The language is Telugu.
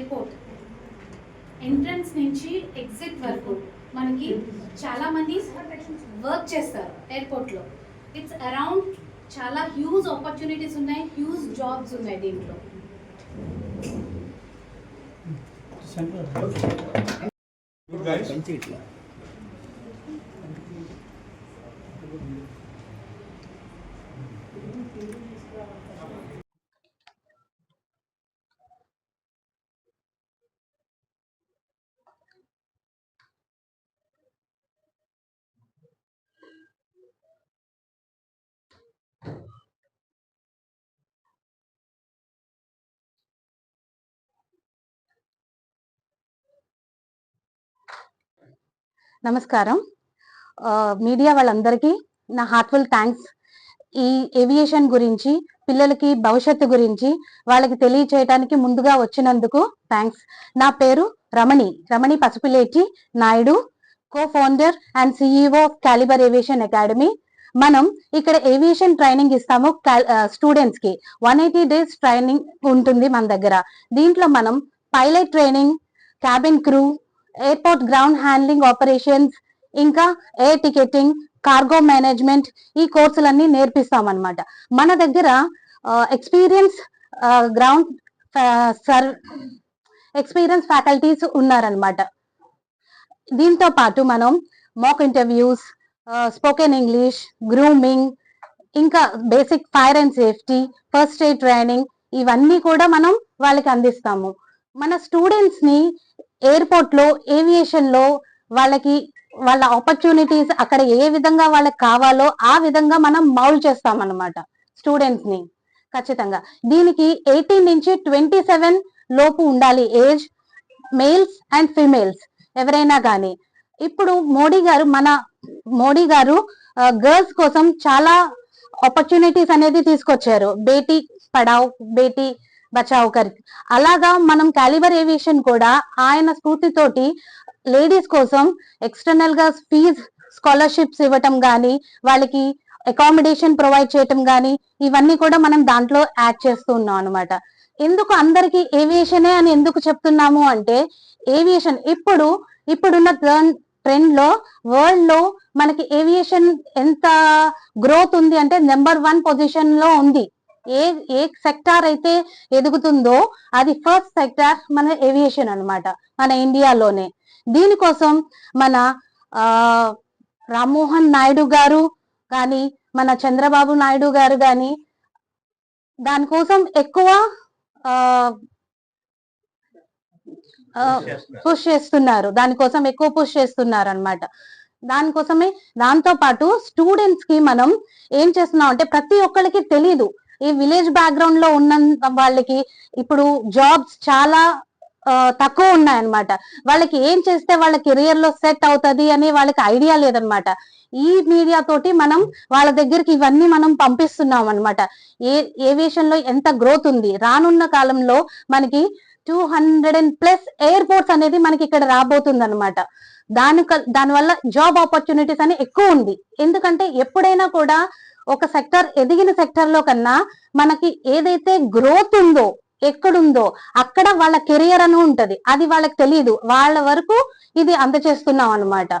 ఎయిర్పోర్ట్ ఎంట్రన్స్ నుంచి ఎగ్జిట్ వరకు మనకి చాలా మంది వర్క్ చేస్తారు ఎయిర్పోర్ట్లో. ఇట్స్ అరౌండ్ చాలా హ్యూజ్ ఆపర్చునిటీస్ ఉన్నాయి, హ్యూజ్ జాబ్స్ ఉన్నాయి దీంట్లో. నమస్కారం. మీడియా వాళ్ళందరికీ నా హార్ట్ఫుల్ థ్యాంక్స్. ఈ ఏవియేషన్ గురించి పిల్లలకి భవిష్యత్తు గురించి వాళ్ళకి తెలియచేయడానికి ముందుగా వచ్చినందుకు థ్యాంక్స్. నా పేరు Ramani Pasupuleti Naidu, co-founder and CEO of Caliber aviation academy. మనం ఇక్కడ ఏవియేషన్ ట్రైనింగ్ ఇస్తాము స్టూడెంట్స్ కి. 180 days ట్రైనింగ్ ఉంటుంది మన దగ్గర. దీంట్లో మనం pilot training, cabin crew, airport ground handling operations, ఇంకా ఎయిర్ టికెటింగ్, కార్గో మేనేజ్మెంట్, ఈ కోర్సులన్నీ నేర్పిస్తాం అన్నమాట. మన దగ్గర ఎక్స్పీరియన్స్ ఫ్యాకల్టీస్ ఉన్నారనమాట. దీంతో పాటు మనం mock interviews, spoken English, grooming, ఇంకా basic fire and safety, first aid training, ఇవన్నీ కూడా మనం వాళ్ళకి అందిస్తాము. మన స్టూడెంట్స్ ని ఎయిర్పోర్ట్ లో, ఏవియేషన్ లో వాళ్ళ ఆపర్చునిటీస్ అక్కడ ఏ విధంగా వాళ్ళకి కావాలో ఆ విధంగా మనం మౌల్డ్ చేస్తాం అన్నమాట స్టూడెంట్స్ ని. ఖచ్చితంగా దీనికి 18 నుంచి 27 లోపు ఉండాలి ఏజ్, మేల్స్ అండ్ ఫీమేల్స్ ఎవరైనా కానీ. ఇప్పుడు మోడీ గారు గర్ల్స్ కోసం చాలా ఆపర్చునిటీస్ అనేది తీసుకొచ్చారు. బేటీ పడావ్, బేటీ బచావ్ అలాగా మనం క్యాలిబర్ ఏవియేషన్ కూడా ఆయన స్ఫూర్తితోటి లేడీస్ కోసం ఎక్స్టర్నల్ గా ఫీజ్ స్కాలర్షిప్స్ ఇవ్వటం గానీ, వాళ్ళకి అకామిడేషన్ ప్రొవైడ్ చేయటం గానీ, ఇవన్నీ కూడా మనం దాంట్లో యాడ్ చేస్తూ ఉన్నాం అనమాట. ఎందుకు అందరికి ఏవియేషనే అని ఎందుకు చెప్తున్నాము అంటే, ఏవియేషన్ ఇప్పుడున్న ట్రెండ్ లో వరల్డ్ లో మనకి ఏవియేషన్ ఎంత గ్రోత్ ఉంది అంటే నెంబర్ 1 పొజిషన్ లో ఉంది. ఏ సెక్టార్ అయితే ఎదుగుతుందో అది ఫస్ట్ సెక్టార్ మన ఏవియేషన్ అన్నమాట, మన ఇండియాలోనే. దీనికోసం మన రామ్మోహన్ నాయుడు గారు కానీ, మన చంద్రబాబు నాయుడు గారు కానీ దానికోసం ఎక్కువ పుష్ చేస్తున్నారు అన్నమాట. దానికోసమే దాంతో పాటు స్టూడెంట్స్ కి మనం ఏం చేస్తున్నాం అంటే, ప్రతి ఒక్కరికి తెలీదు. ఈ విలేజ్ బ్యాక్గ్రౌండ్ లో ఉన్న వాళ్ళకి ఇప్పుడు జాబ్స్ చాలా తక్కువ ఉన్నాయన్నమాట. వాళ్ళకి ఏం చేస్తే వాళ్ళ కెరియర్ లో సెట్ అవుతుంది అని వాళ్ళకి ఐడియా లేదనమాట. ఈ మీడియా తోటి మనం వాళ్ళ దగ్గరికి ఇవన్నీ మనం పంపిస్తున్నాం అనమాట. ఏవియేషన్ లో ఎంత గ్రోత్ ఉంది, రానున్న కాలంలో మనకి 200+ ఎయిర్పోర్ట్స్ అనేది మనకి ఇక్కడ రాబోతుంది అనమాట. దానివల్ల జాబ్ ఆపర్చునిటీస్ అని ఎక్కువ ఉంది. ఎందుకంటే ఎప్పుడైనా కూడా ఒక సెక్టర్ ఎదిగిన సెక్టర్ లో కన్నా మనకి ఏదైతే గ్రోత్ ఉందో, ఎక్కడుందో అక్కడ వాళ్ళ కెరియర్ అని ఉంటది. అది వాళ్ళకి తెలియదు. వాళ్ళ వరకు ఇది అందజేస్తున్నాం అనమాట.